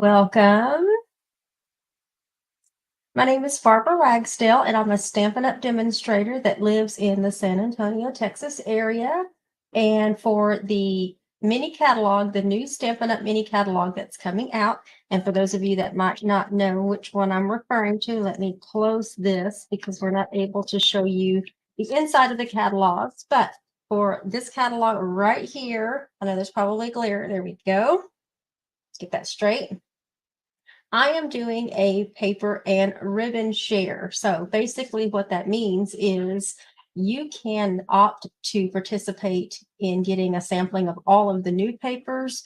Welcome. My name is Barbara Ragsdale, and I'm a Stampin' Up! Demonstrator that lives in the San Antonio, Texas area. And for the mini catalog, the new Stampin' Up! Mini catalog that's coming out, and for those of you that might not know which one I'm referring to, let me close this because we're not able to show you the inside of the catalogs. But for this catalog right here, I know there's probably glare. There we go. Let's get that straight. I am doing a paper and ribbon share. So basically what that means is you can opt to participate in getting a sampling of all of the new papers,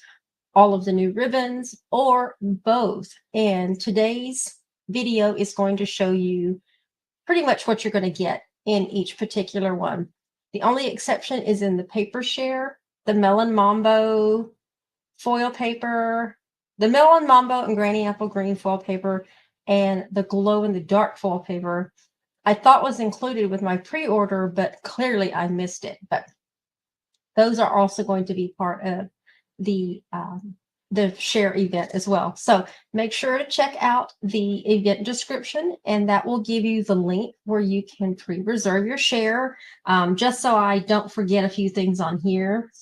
all of the new ribbons, or both. And today's video is going to show you pretty much what you're going to get in each particular one. The only exception is in the paper share, the Melon Mambo foil paper, the Melon Mambo and Granny Apple Green foil paper, and the glow in the dark foil paper I thought was included with my pre-order, but clearly I missed it. But those are also going to be part of the share event as well. So make sure to check out the event description, and that will give you the link where you can pre-reserve your share. Just so I don't forget a few things on here.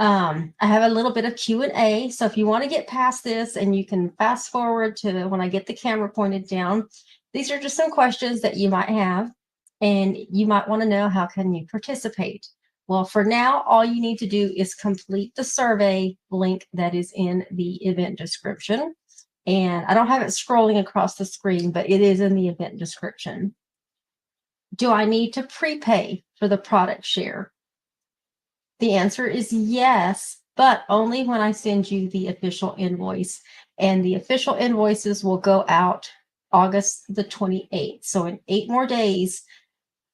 I have a little bit of Q&A. So if you want to get past this and you can fast forward to when I get the camera pointed down, these are just some questions that you might have, and you might want to know how can you participate. Well, for now, all you need to do is complete the survey link that is in the event description. And I don't have it scrolling across the screen, but it is in the event description. Do I need to prepay for the product share? The answer is yes, but only when I send you the official invoice. And the official invoices will go out August the 28th. So in 8 more days,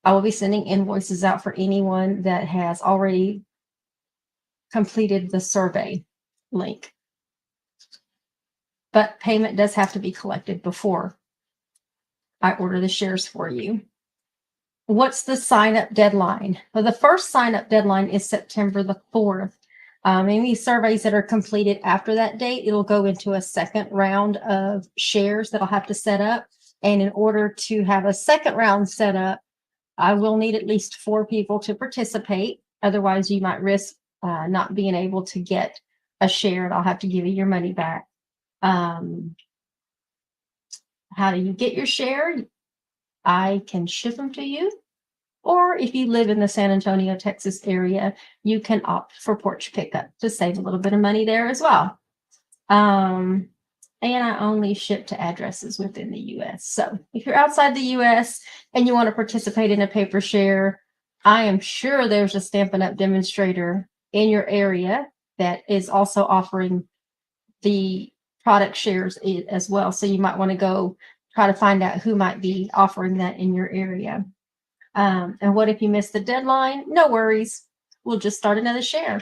I will be sending invoices out for anyone that has already completed the survey link. But payment does have to be collected before I order the shares for you. What's the sign-up deadline? Well, the first sign-up deadline is September the 4th. Any surveys that are completed after that date, it'll go into a second round of shares that I'll have to set up. And in order to have a second round set up, I will need at least 4 people to participate. Otherwise, you might risk not being able to get a share, and I'll have to give you your money back. How do you get your share? I can ship them to you. Or if you live in the San Antonio, Texas area, you can opt for porch pickup to save a little bit of money there as well. And I only ship to addresses within the US. So if you're outside the US and you want to participate in a paper share, I am sure there's a Stampin' Up! Demonstrator in your area that is also offering the product shares as well. So you might want to go try to find out who might be offering that in your area. And what if you miss the deadline? No worries. We'll just start another share.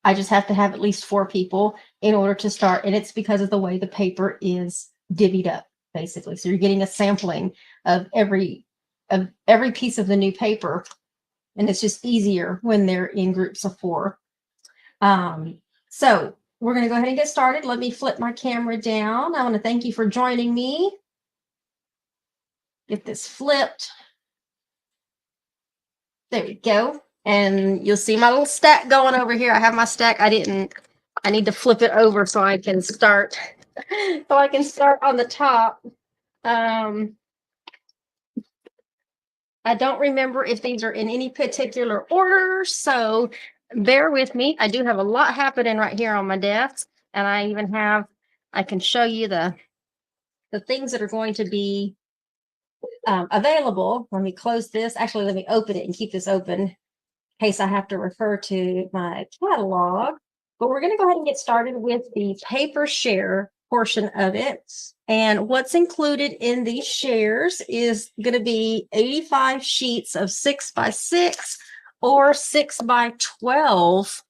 I just have to have at least 4 people in order to start. And it's because of the way the paper is divvied up, basically. So you're getting a sampling of every piece of the new paper. And it's just easier when they're in groups of 4. So we're going to go ahead and get started. Let me flip my camera down. I want to thank you for joining me. Get this flipped. There we go. And you'll see my little stack going over here. I have my stack. I need to flip it over so I can start. So I can start on the top. I don't remember if these are in any particular order, so bear with me. I do have a lot happening right here on my desk, and I can show you the things that are going to be available. Let me close this. Actually, let me open it and keep this open in case I have to refer to my catalog. But we're going to go ahead and get started with the paper share portion of it. And what's included in these shares is going to be 85 sheets of 6x6 or 6x12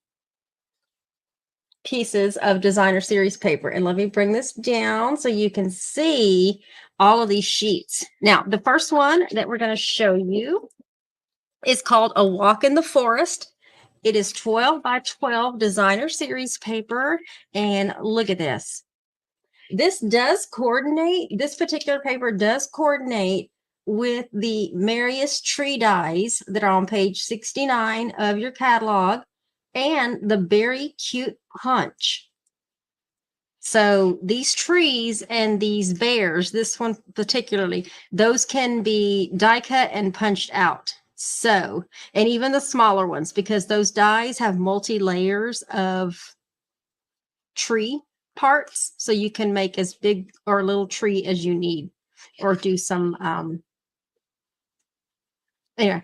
pieces of designer series paper. And let me bring this down so you can see all of these sheets. Now, the first one that we're going to show you is called A Walk in the Forest. It is 12 by 12 designer series paper. And look at this. This does coordinate, this particular paper does coordinate with the Marius tree dies that are on page 69 of your catalog and the Berry Cute Punch. So these trees and these bears, this one particularly, those can be die cut and punched out. So, and even the smaller ones, because those dies have multi layers of tree parts, so you can make as big or little tree as you need, or do some anyway,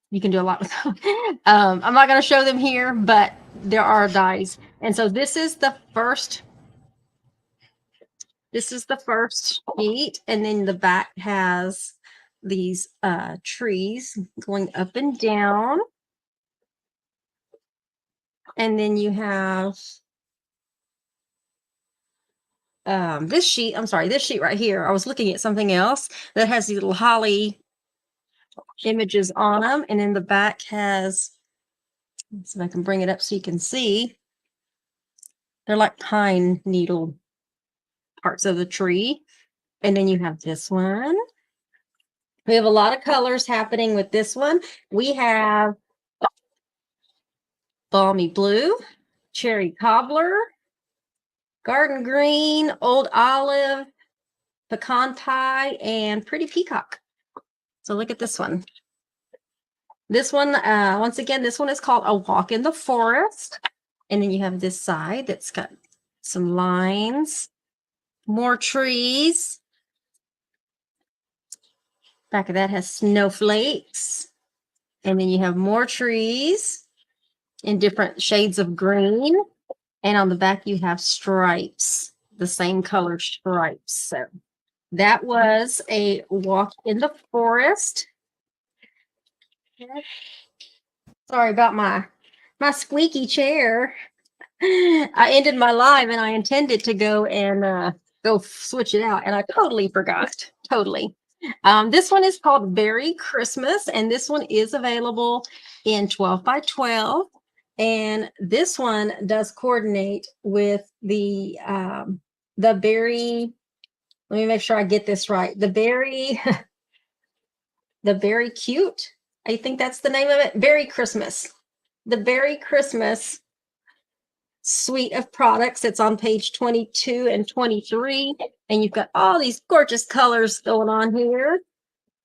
you can do a lot with them. I'm not going to show them here, but there are dies. And so this is the first sheet, and then the back has these trees going up and down, and then you have this sheet. I'm sorry, this sheet right here. I was looking at something else that has these little holly images on them, and then the back has, let's see if I can bring it up so you can see, they're like pine needle parts of the tree. And then you have this one. We have a lot of colors happening with this one. We have balmy blue, cherry cobbler, garden green, old olive, pecan pie, and pretty peacock. So look at this one. This one, once again, this one is called A Walk in the Forest. And then you have this side that's got some lines, more trees. Back of that has snowflakes. And then you have more trees in different shades of green. And on the back, you have stripes, the same color stripes. So that was A Walk in the Forest. Sorry about my squeaky chair. I ended my live and I intended to go and go switch it out, and I totally forgot. Totally. This one is called Berry Christmas, and this one is available in 12 by 12. And this one does coordinate with the berry. Let me make sure I get this right. The berry, the Berry Cute. I think that's the name of it. Berry Christmas. The Berry Christmas suite of products. It's on page 22 and 23. And you've got all these gorgeous colors going on here.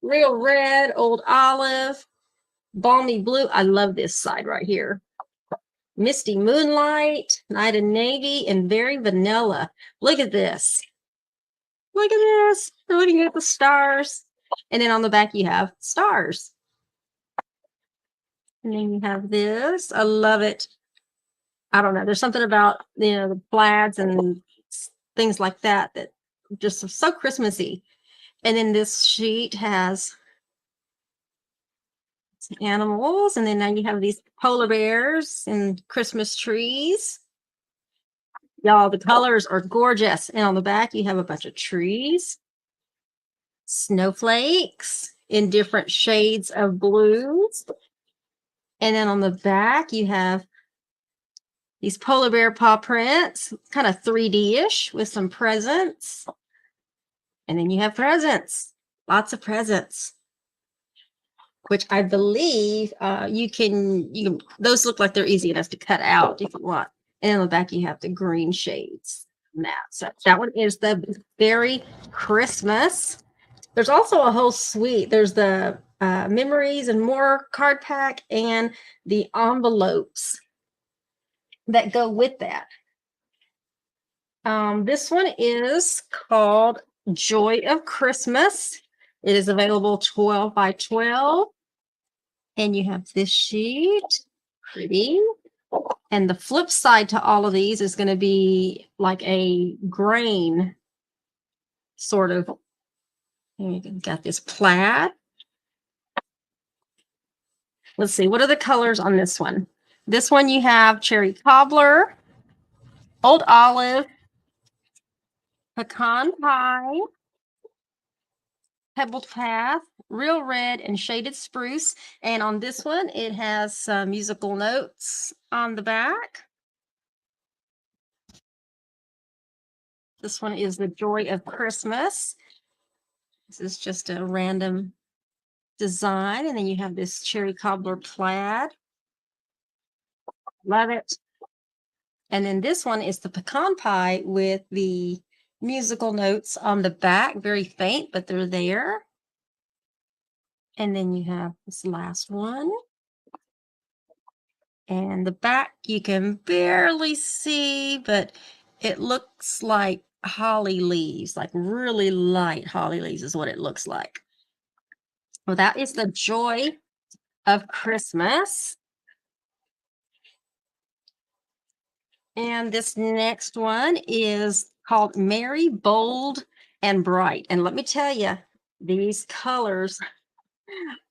Real red, old olive, balmy blue. I love this side right here. Misty moonlight, night and navy, and very vanilla. Look at this. Look at this. We're looking at the stars. And then on the back, you have stars. And then you have this. I love it. I don't know. There's something about, the plaids and things like that that just so Christmassy. And then this sheet has some animals. And then now you have these polar bears and Christmas trees. Y'all, the colors are gorgeous. And on the back, you have a bunch of trees, snowflakes in different shades of blues. And then on the back, you have these polar bear paw prints, kind of 3D-ish with some presents. And then you have presents, lots of presents, which I believe you can, those look like they're easy enough to cut out if you want. And on the back, you have the green shades. So that one is the Berry Christmas. There's also a whole suite. There's the memories and more card pack and the envelopes that go with that. This one is called Joy of Christmas. It is available 12 by 12. And you have this sheet, pretty. And the flip side to all of these is going to be like a grain sort of. You got this plaid. Let's see, what are the colors on this one? This one you have cherry cobbler, old olive, pecan pie, pebbled path, real red, and shaded spruce. And on this one, it has some musical notes on the back. This one is The Joy of Christmas. This is just a random design. And then you have this cherry cobbler plaid. Love it. And then this one is the pecan pie with the musical notes on the back. Very faint, but they're there. And then you have this last one. And the back you can barely see, but it looks like holly leaves, like really light holly leaves is what it looks like. Well, that is The Joy of Christmas. And this next one is called Merry, Bold, and Bright. And let me tell you, these colors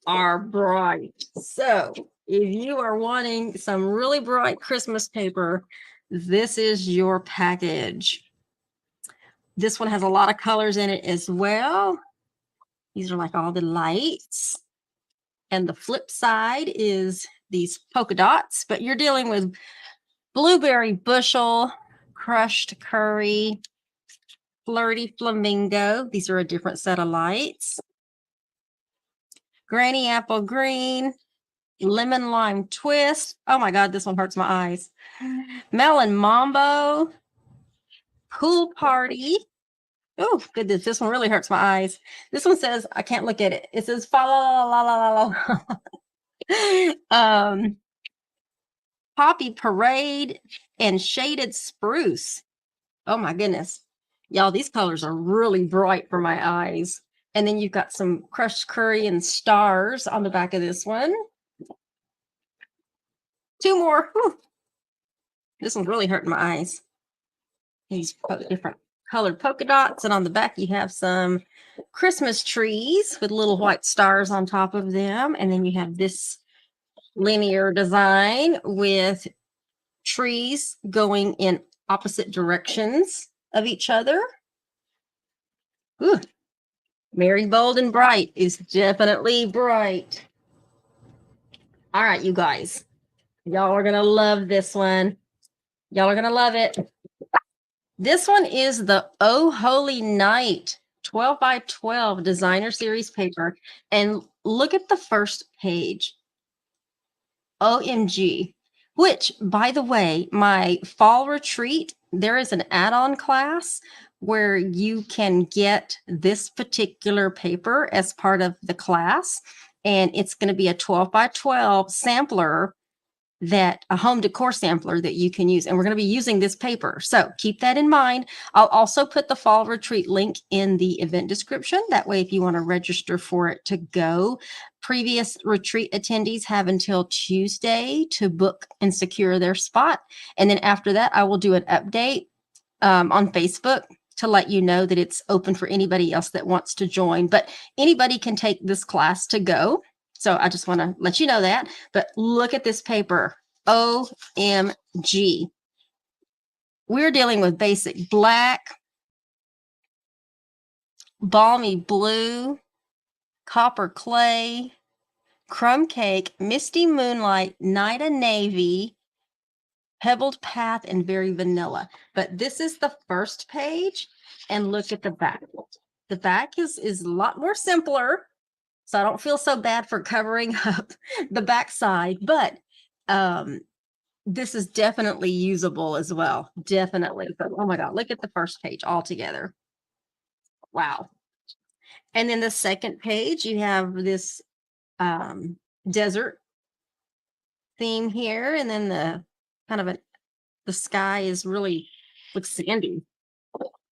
are bright. So if you are wanting some really bright Christmas paper, this is your package. This one has a lot of colors in it as well. These are like all the lights. And the flip side is these polka dots, but you're dealing with blueberry bushel, crushed curry, flirty flamingo. These are a different set of lights. Granny apple green, lemon lime twist. Oh my God, this one hurts my eyes. Melon mambo, pool party. Oh, goodness, this one really hurts my eyes. This one says, I can't look at it. It says, fa la la la la la. Poppy parade and shaded spruce. Oh my goodness. Y'all, these colors are really bright for my eyes. And then you've got some crushed curry and stars on the back of this one. Two more. Whew. This one's really hurting my eyes. These different colored polka dots. And on the back, you have some Christmas trees with little white stars on top of them. And then you have this linear design with trees going in opposite directions of each other. Ooh. Merry, Bold, and Bright is definitely bright. All right, you guys. Y'all are going to love this one. Y'all are going to love it. This one is the Oh Holy Night 12 by 12 designer series paper. And look at the first page. OMG. Which, by the way, my fall retreat, there is an add-on class where you can get this particular paper as part of the class. And it's going to be a 12 by 12 sampler, that a home decor sampler that you can use. And we're going to be using this paper. So keep that in mind. I'll also put the fall retreat link in the event description. That way, if you want to register for it to go, previous retreat attendees have until Tuesday to book and secure their spot. And then after that, I will do an update on Facebook to let you know that it's open for anybody else that wants to join. But anybody can take this class to go. So I just want to let you know that. But look at this paper. OMG. We're dealing with basic black, balmy blue, copper clay, crumb cake, misty moonlight, night of navy, pebbled path, and very vanilla. But this is the first page. And look at the back. The back is a lot more simpler. So I don't feel so bad for covering up the backside, but this is definitely usable as well. Definitely. But oh my God, look at the first page all together. Wow. And then the second page, you have this desert theme here. And then the kind of the sky is really looks sandy.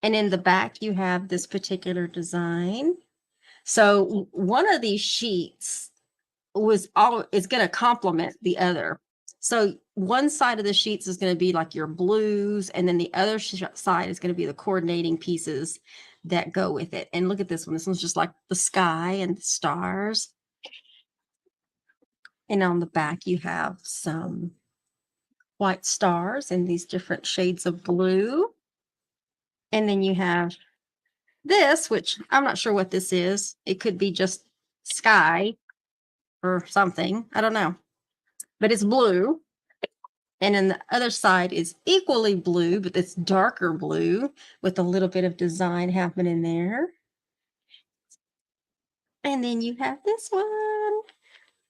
And in the back, you have this particular design. So one of these sheets is going to complement the other. So one side of the sheets is going to be like your blues, and then the other side is going to be the coordinating pieces that go with it. And look at this one. This one's just like the sky and the stars. And on the back, you have some white stars in these different shades of blue. And then you have this, which I'm not sure what this is. It could be just sky or something. I don't know. But it's blue. And then the other side is equally blue, but it's darker blue with a little bit of design happening there. And then you have this one,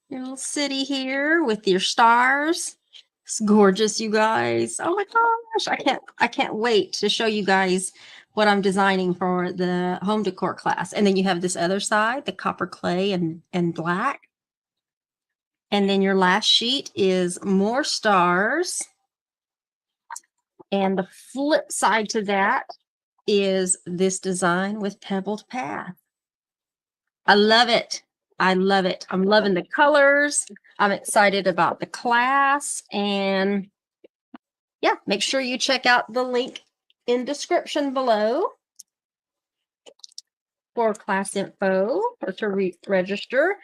your little city here with your stars. It's gorgeous, you guys. Oh my gosh, I can't wait to show you guys what I'm designing for the home decor class. And then you have this other side, the copper clay and black. And then your last sheet is more stars. And the flip side to that is this design with pebbled path. I love it. I love it. I'm loving the colors. I'm excited about the class. And yeah, make sure you check out the link in description below for class info or to register.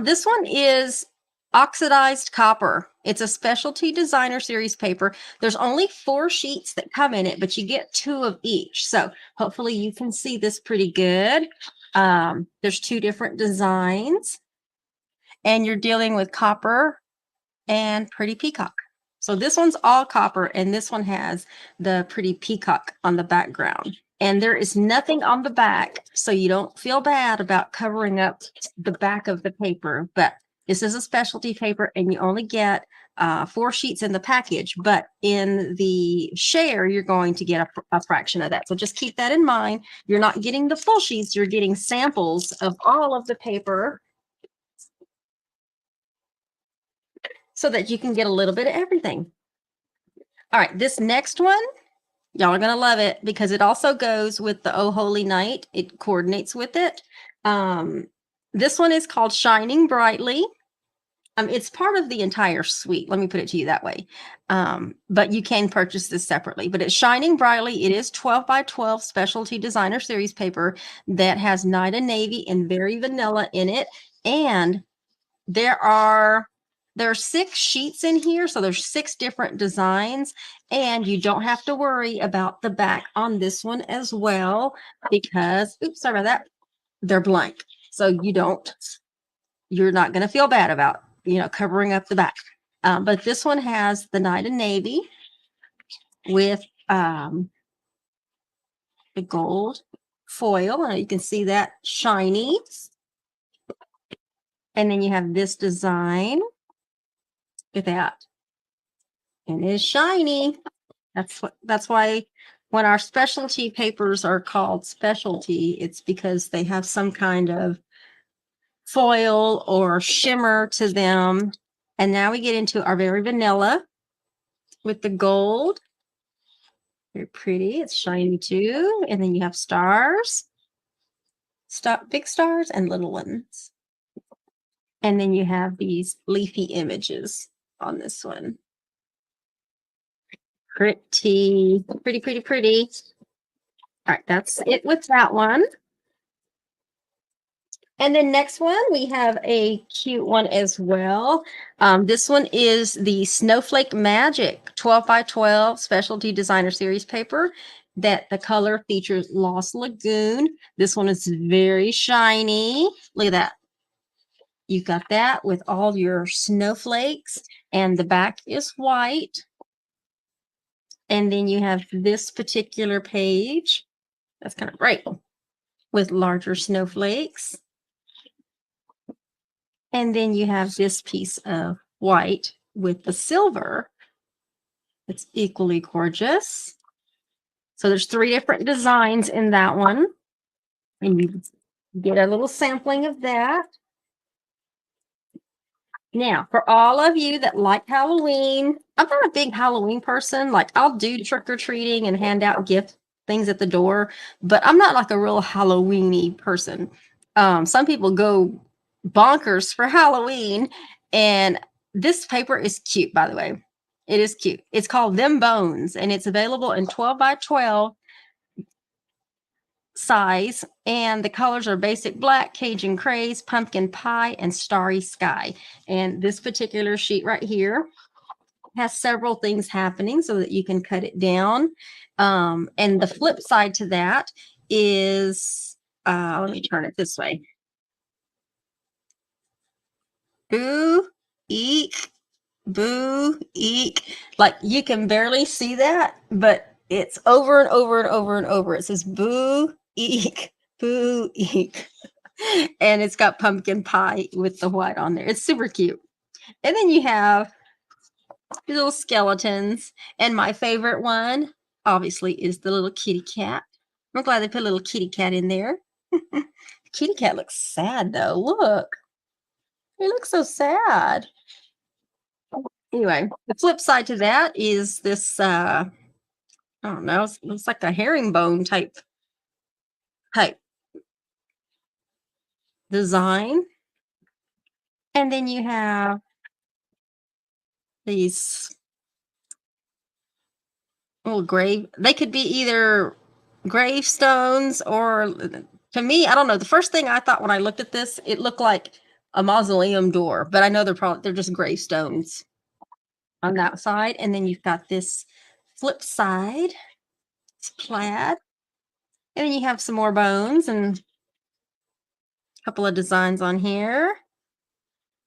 This one is oxidized copper. It's a specialty designer series paper. There's only 4 sheets that come in it, but you get 2 of each. So hopefully you can see this pretty good. There's 2 different designs, and you're dealing with copper and pretty peacock. So this one's all copper, and this one has the pretty peacock on the background. And there is nothing on the back, so you don't feel bad about covering up the back of the paper. But this is a specialty paper, and you only get 4 sheets in the package. But in the share, you're going to get a fraction of that. So just keep that in mind. You're not getting the full sheets. You're getting samples of all of the paper so that you can get a little bit of everything. All right, this next one, y'all are going to love it because it also goes with the Oh Holy Night. It coordinates with it. This one is called Shining Brightly. It's part of the entire suite. Let me put it to you that way. But you can purchase this separately. But it's Shining Brightly. It is 12 by 12 specialty designer series paper that has Night and Navy and Very Vanilla in it. And there are 6 sheets in here, so there's 6 different designs, and you don't have to worry about the back on this one as well because, oops, sorry about that, they're blank. So you're not going to feel bad about, covering up the back. But this one has the Night and Navy with the gold foil, and you can see that shiny. And then you have this design with that. And it's shiny. That's why when our specialty papers are called specialty, it's because they have some kind of foil or shimmer to them. And now we get into our Very Vanilla with the gold. Very pretty. It's shiny too. And then you have stars, big stars and little ones. And then you have these leafy images on this one. Pretty. All right, that's it with that one. And then next one, we have a cute one as well. This one is the Snowflake Magic 12 by 12 specialty designer series paper that the color features Lost Lagoon. This one is very shiny. Look at that. You've got that with all your snowflakes, and the back is white. And then you have this particular page. That's kind of bright with larger snowflakes. And then you have this piece of white with the silver. It's equally gorgeous. So there's 3 different designs in that one. And you get a little sampling of that. Now, for all of you that like Halloween, I'm not a big Halloween person. Like, I'll do trick-or-treating and hand out gift things at the door, but I'm not like a real Halloween-y person. Some people go bonkers for Halloween, and this paper is cute, by the way. It is cute. It's called Them Bones, and it's available in 12 by 12 size, and the colors are basic black, Cajun craze, pumpkin pie, and starry sky. And this particular sheet right here has several things happening so that you can cut it down. And the flip side to that is, let me turn it this way. Ooh, eek, Boo, eek. Like you can barely see that, but it's over and over and over and over. It says boo, eek, boo, eek. And it's got pumpkin pie with the white on there. It's super cute. And then you have little skeletons. And my favorite one, obviously, is the little kitty cat. I'm glad they put a little kitty cat in there. Kitty cat looks sad though. Look. He looks so sad. Anyway, the flip side to that is this I don't know, it looks like a herringbone type design. And then you have these little grave. They could be either gravestones or, to me, I don't know. The first thing I thought when I looked at this, it looked like a mausoleum door, but I know they're just gravestones on that side. And then you've got this flip side. It's plaid. And then you have some more bones and a couple of designs on here.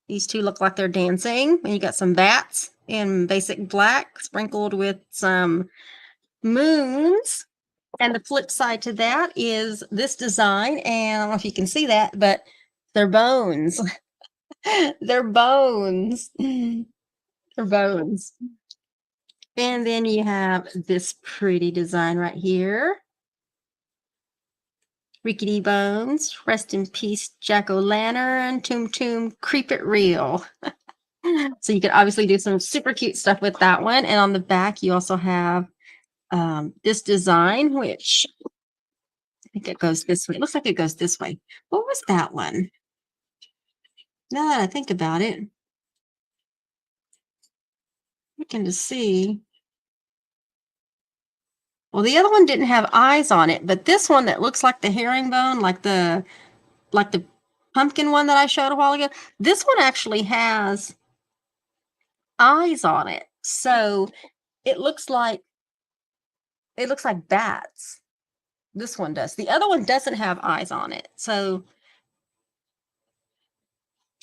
These two look like they're dancing. And you got some bats in basic black sprinkled with some moons. And the flip side to that is this design. And I don't know if you can see that, but they're bones. They're bones. They're bones. And then you have this pretty design right here. Rickety Bones, Rest in Peace, Jack-o'-lantern, Toom, Creep It Real. So you could obviously do some super cute stuff with that one. And on the back, you also have this design, which I think it goes this way. It looks like it goes this way. What was that one? Now that I think about it, I can just see. Well, the other one didn't have eyes on it, but this one that looks like the herringbone, like the pumpkin one that I showed a while ago, this one actually has eyes on it. So it looks like bats. This one does. The other one doesn't have eyes on it. So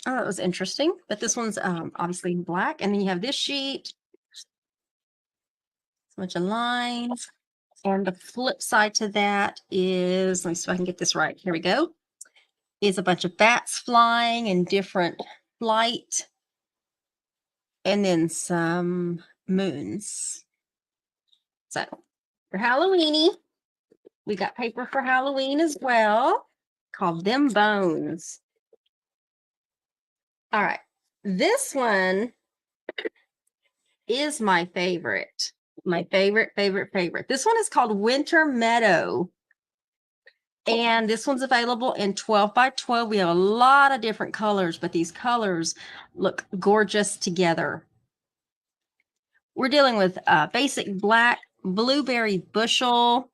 oh, that was interesting. But this one's obviously black. And then you have this sheet. A bunch of lines. And the flip side to that is, let me see if I can get this right. Here we go. Is a bunch of bats flying in different flight. And then some moons. So for Halloweeny, we got paper for Halloween as well, called Them Bones. All right. This one is my favorite. My favorite. This one is called Winter Meadow. And this one's available in 12 by 12. We have a lot of different colors, but these colors look gorgeous together. We're dealing with basic black, blueberry bushel,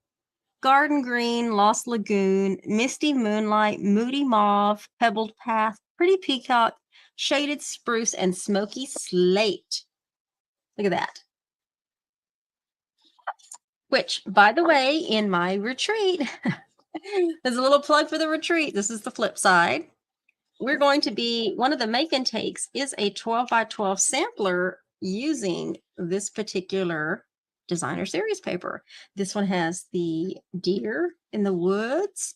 garden green, lost lagoon, misty moonlight, moody mauve, pebbled path, pretty peacock, shaded spruce, and smoky slate. Look at that. Which, by the way, in my retreat, there's a little plug for the retreat. This is the flip side. We're going to be, one of the make and takes is a 12 by 12 sampler using this particular designer series paper. This one has the deer in the woods,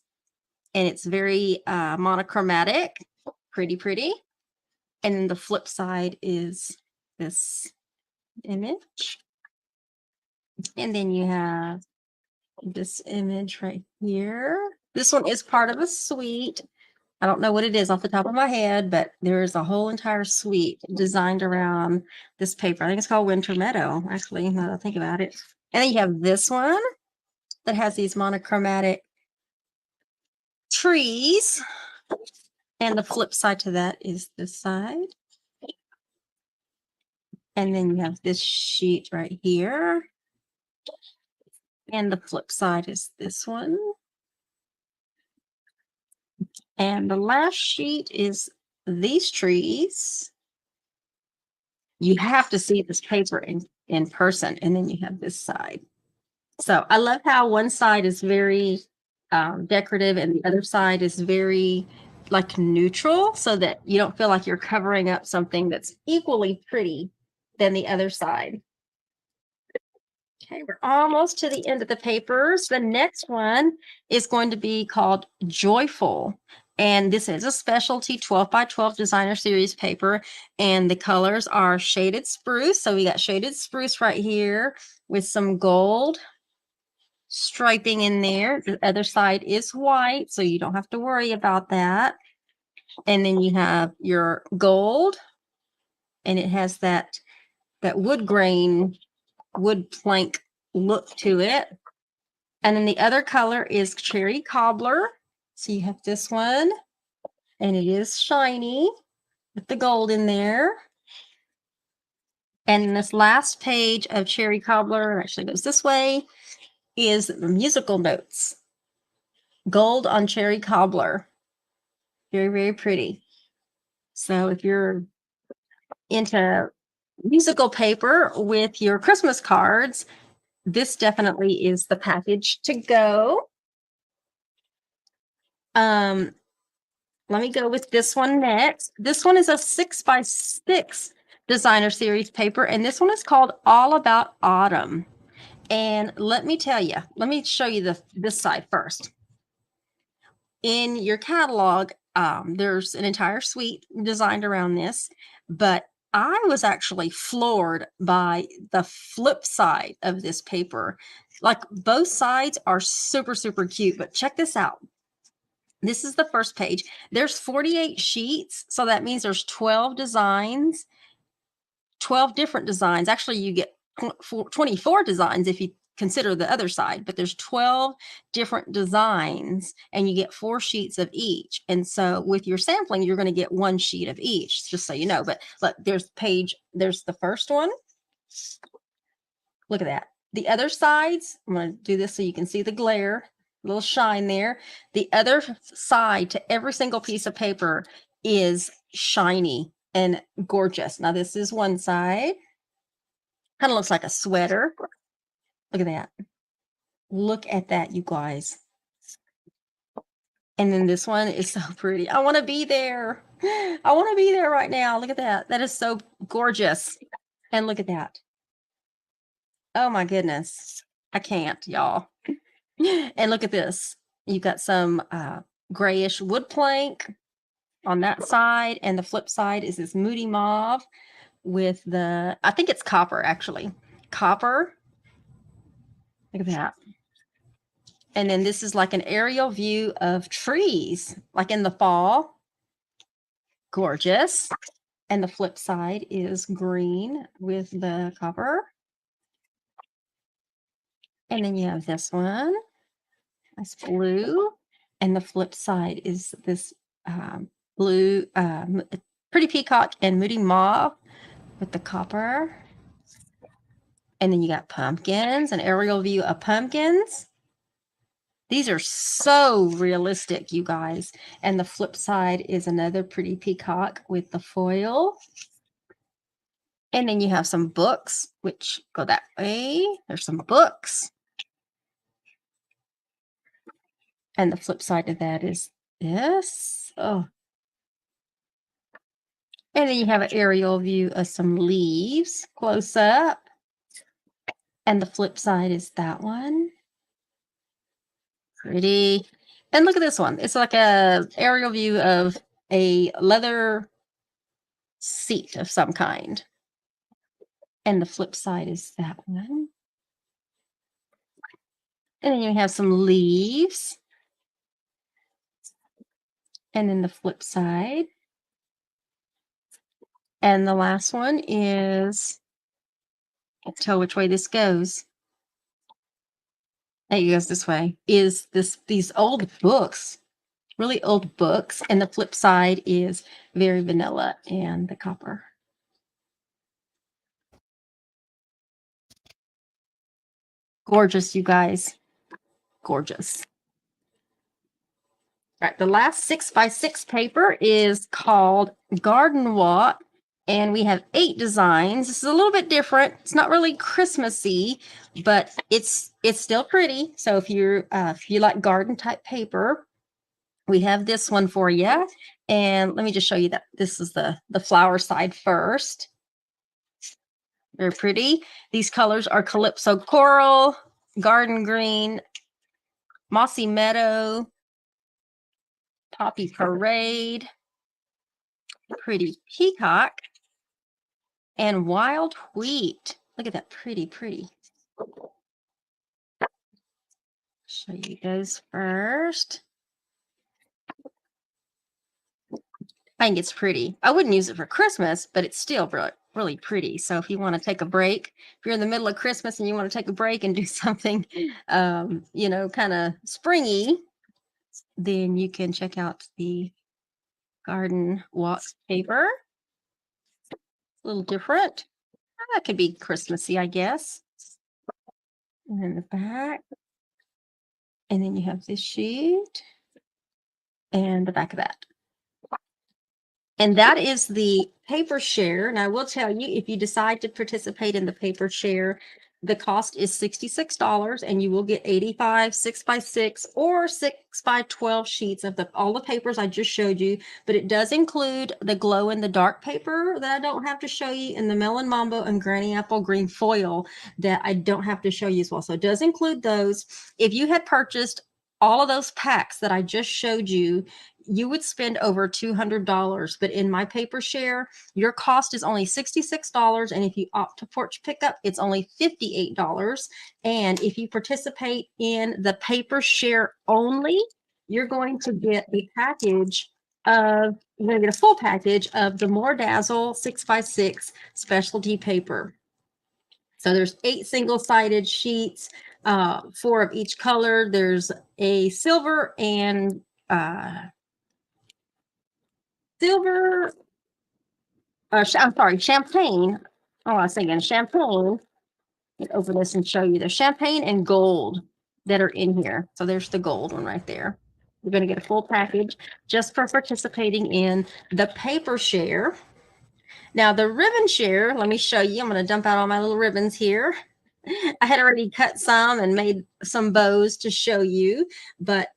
and it's very monochromatic, pretty. And then the flip side is this image. And then you have this image right here. This one is part of a suite. I don't know what it is off the top of my head, but there is a whole entire suite designed around this paper. I think it's called Winter Meadow, actually, now that I think about it. And then you have this one that has these monochromatic trees. And the flip side to that is this side. And then you have this sheet right here. And the flip side is this one. And the last sheet is these trees. You have to see this paper in person. And then you have this side. So I love how one side is very decorative and the other side is very like neutral, so that you don't feel like you're covering up something that's equally pretty. than the other side. Okay, we're almost to the end of the papers. The next one is going to be called Joyful. And this is a specialty 12 by 12 designer series paper. And the colors are shaded spruce. So we got shaded spruce right here with some gold striping in there. The other side is white, so you don't have to worry about that. And then you have your gold, and it has that wood grain, wood plank look to it. And then the other color is cherry cobbler. So you have this one, and it is shiny with the gold in there. And this last page of cherry cobbler actually goes this way, is the musical notes. Gold on cherry cobbler. Very, very pretty. So if you're into musical paper with your Christmas cards, this definitely is the package to go. Let me go with this one next. This one is a 6 by 6 designer series paper, and this one is called All About Autumn. And let me tell you, let me show you this side first. In your catalog, there's an entire suite designed around this, but I was actually floored by the flip side of this paper. Like, both sides are super, super cute, but check this out. This is the first page. There's 48 sheets, so that means there's 12 designs, 12 different designs. Actually, you get 24 designs if you consider the other side, but there's 12 different designs, and you get 4 sheets of each. And so with your sampling, you're going to get 1 sheet of each, just so you know. But look, there's the first one. Look at that. The other sides, I'm going to do this so you can see the glare, a little shine there. The other side to every single piece of paper is shiny and gorgeous. Now, this is one side. Kind of looks like a sweater. Look at that. Look at that, you guys. And then this one is so pretty. I want to be there. I want to be there right now. Look at that. That is so gorgeous. And look at that. Oh my goodness. I can't, y'all. And look at this. You've got some grayish wood plank on that side. And the flip side is this moody mauve with I think it's copper, actually. Copper. Look at that. And then this is like an aerial view of trees, like in the fall. Gorgeous. And the flip side is green with the copper. And then you have this one. Nice blue. And the flip side is this blue, pretty peacock and moody mauve with the copper. And then you got pumpkins, an aerial view of pumpkins. These are so realistic, you guys. And the flip side is another pretty peacock with the foil. And then you have some books, which go that way. There's some books. And the flip side of that is this. Oh. And then you have an aerial view of some leaves close up. And the flip side is that one. Pretty. And look at this one. It's like a aerial view of a leather seat of some kind. And the flip side is that one. And then you have some leaves. And then the flip side. And the last one is, I can't tell which way this goes. It goes this way. Is these old books, really old books. And the flip side is very vanilla and the copper. Gorgeous, you guys. Gorgeous. All right, the last 6 by 6 paper is called Garden Walk, and we have 8 designs. This is a little bit different. It's not really Christmassy, but it's still pretty. So if you like garden type paper, we have this one for you. And let me just show you that this is the flower side first. Very pretty. These colors are Calypso Coral, Garden Green, Mossy Meadow, Poppy Parade, Pretty Peacock, and Wild Wheat. Look at that, pretty. Show you those first. I think it's pretty. I wouldn't use it for Christmas, but it's still really pretty. So if you want to take a break, if you're in the middle of Christmas and you want to take a break and do something, you know, kind of springy, then you can check out the garden walk paper. A little different. That could be Christmassy, I guess. And then the back. And then you have this sheet and the back of that. And that is the paper share. And I will tell you, if you decide to participate in the paper share, the cost is $66 and you will get 85 6x6 or 6x12 sheets of all the papers I just showed you. But it does include the glow in the dark paper that I don't have to show you, and the melon mambo and granny apple green foil that I don't have to show you as well. So it does include those. If you had purchased all of those packs that I just showed you, you would spend over $200. But in my paper share, your cost is only $66. And if you opt to porch pickup, it's only $58. And if you participate in the paper share only, you're going to get a package of, you're going to get a full package of the More Dazzle 6x6 specialty paper. So there's 8 single-sided sheets, 4 of each color. There's a silver and I'm sorry, champagne. Oh, I was thinking champagne. Let me open this and show you the champagne and gold that are in here. So there's the gold one right there. You're going to get a full package just for participating in the paper share. Now the ribbon share, let me show you. I'm going to dump out all my little ribbons here. I had already cut some and made some bows to show you, but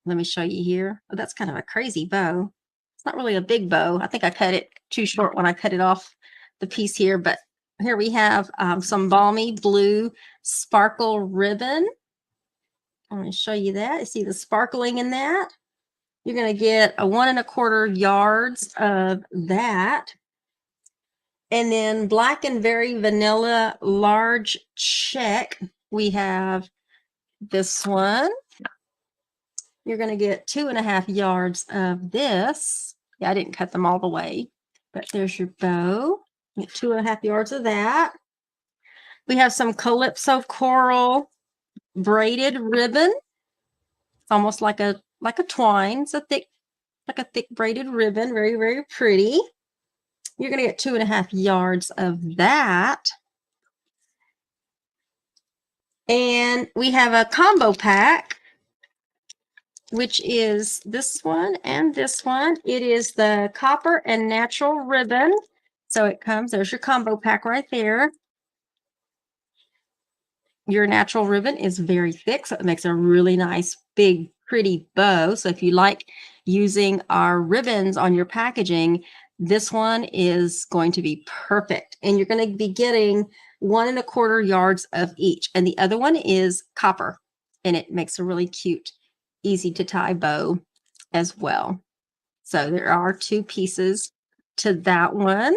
let me show you here. Oh, that's kind of a crazy bow. It's not really a big bow. I think I cut it too short when I cut it off the piece here, but here we have some balmy blue sparkle ribbon. I'm going to show you that. You see the sparkling in that? You're going to get a 1 1/4 yards of that. And then black and very vanilla large check. We have this one. You're going to get 2 1/2 yards of this. Yeah, I didn't cut them all the way, but there's your bow. Get 2 1/2 yards of that. We have some Calypso Coral braided ribbon. It's almost like a twine. It's like a thick braided ribbon. Very, very pretty. You're going to get 2 1/2 yards of that. And we have a combo pack, which is this one and this one. It is the copper and natural ribbon. So it comes, there's your combo pack right there. Your natural ribbon is very thick, so it makes a really nice, big, pretty bow. So if you like using our ribbons on your packaging, this one is going to be perfect. And you're going to be getting 1 1/4 yards of each. And the other one is copper, and it makes a really cute, easy to tie bow as well. So there are 2 pieces to that one.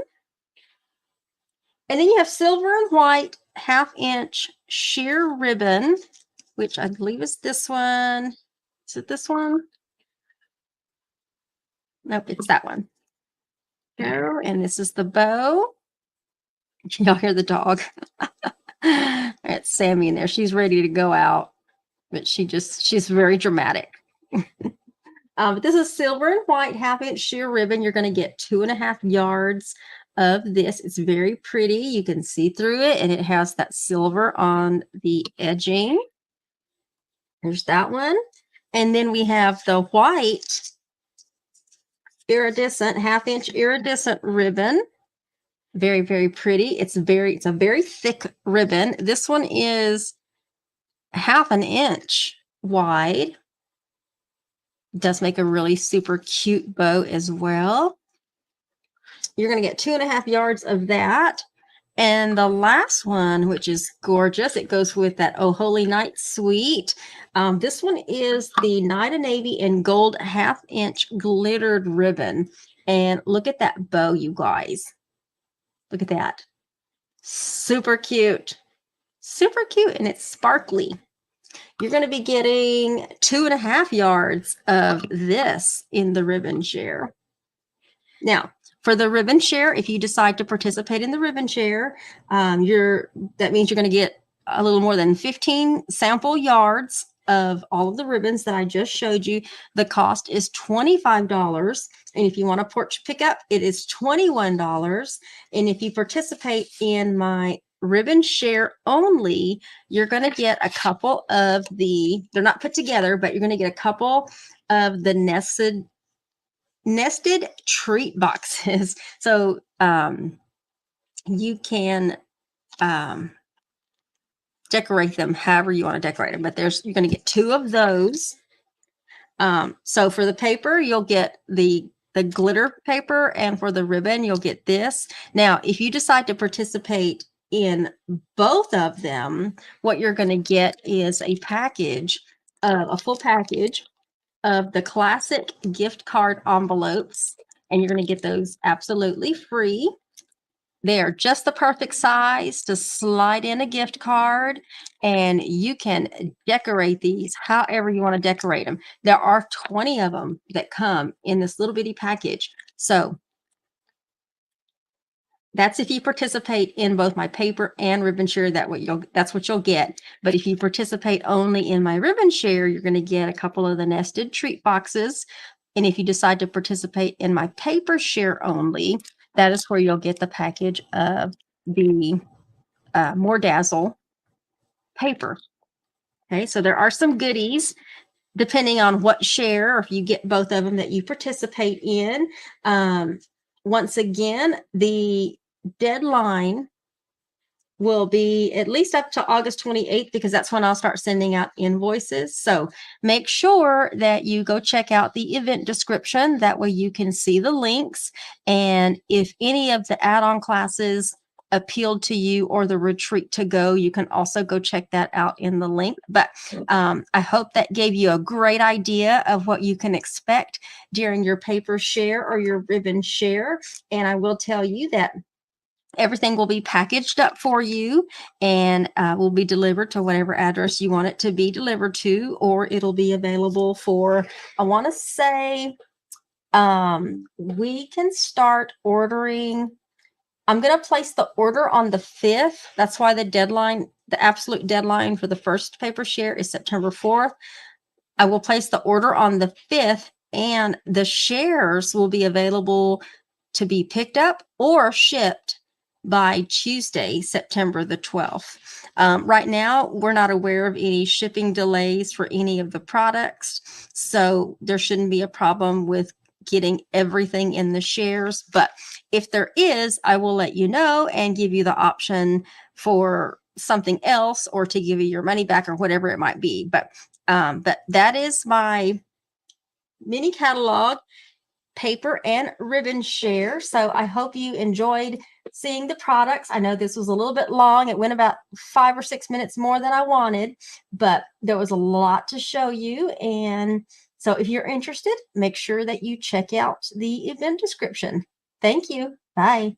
And then you have silver and white 1/2-inch sheer ribbon, which I believe is this one. Is it this one? Nope, it's that one. Go, and this is the bow. Can y'all hear the dog? It's Sammy in there. She's ready to go out, but she's very dramatic. But this is silver and white 1/2-inch sheer ribbon. You're going to get 2 1/2 yards of this. It's very pretty. You can see through it, and it has that silver on the edging. There's that one. And then we have the white iridescent 1/2-inch iridescent ribbon. Very, very pretty. It's a very thick ribbon. This one is 1/2 inch wide. It does make a really super cute bow as well. You're going to get 2.5 yards of that. And the last one, which is gorgeous, it goes with that Oh Holy Night suite. This one is the Night of Navy in gold 1/2 inch glittered ribbon. And look at that bow, you guys. Look at that. Super cute. Super cute, and it's sparkly. You're going to be getting 2.5 yards of this in the ribbon share. Now, for the ribbon share, if you decide to participate in the ribbon share, that means you're going to get a little more than 15 sample yards of all of the ribbons that I just showed you. The cost is $25. And if you want a porch pickup, it is $21. And if you participate in my ribbon share only, you're going to get a couple of they're not put together, but you're going to get a couple of the nested treat boxes. So you can decorate them however you want to decorate them, but you're going to get 2 of those. So for the paper, you'll get the glitter paper, and for the ribbon, you'll get this. Now, if you decide to participate in both of them, what you're going to get is a full package of the classic gift card envelopes, and you're going to get those absolutely free. They are just the perfect size to slide in a gift card, and you can decorate these however you want to decorate them. There are 20 of them that come in this little bitty package. So that's if you participate in both my paper and ribbon share. That's what you'll get. But if you participate only in my ribbon share, you're going to get a couple of the nested treat boxes. And if you decide to participate in my paper share only, that is where you'll get the package of the More Dazzle paper. Okay, so there are some goodies depending on what share, or if you get both of them that you participate in. Once again, the deadline will be at least up to August 28th, because that's when I'll start sending out invoices. So make sure that you go check out the event description. That way you can see the links. And if any of the add-on classes appealed to you, or the retreat to go, you can also go check that out in the link. But I hope that gave you a great idea of what you can expect during your paper share or your ribbon share. And I will tell you that everything will be packaged up for you, and will be delivered to whatever address you want it to be delivered to, or it'll be available for, I want to say, we can start ordering. I'm going to place the order on the 5th. That's why the absolute deadline for the first paper share is September 4th. I will place the order on the 5th, and the shares will be available to be picked up or shipped by Tuesday, September the 12th. Right now, we're not aware of any shipping delays for any of the products, so there shouldn't be a problem with getting everything in the shares. But if there is, I will let you know and give you the option for something else, or to give you your money back, or whatever it might be. But that is my mini catalog paper and ribbon share. So I hope you enjoyed seeing the products. I know this was a little bit long. It went about 5 or 6 minutes more than I wanted, but there was a lot to show you. And so if you're interested, make sure that you check out the event description. Thank you. Bye.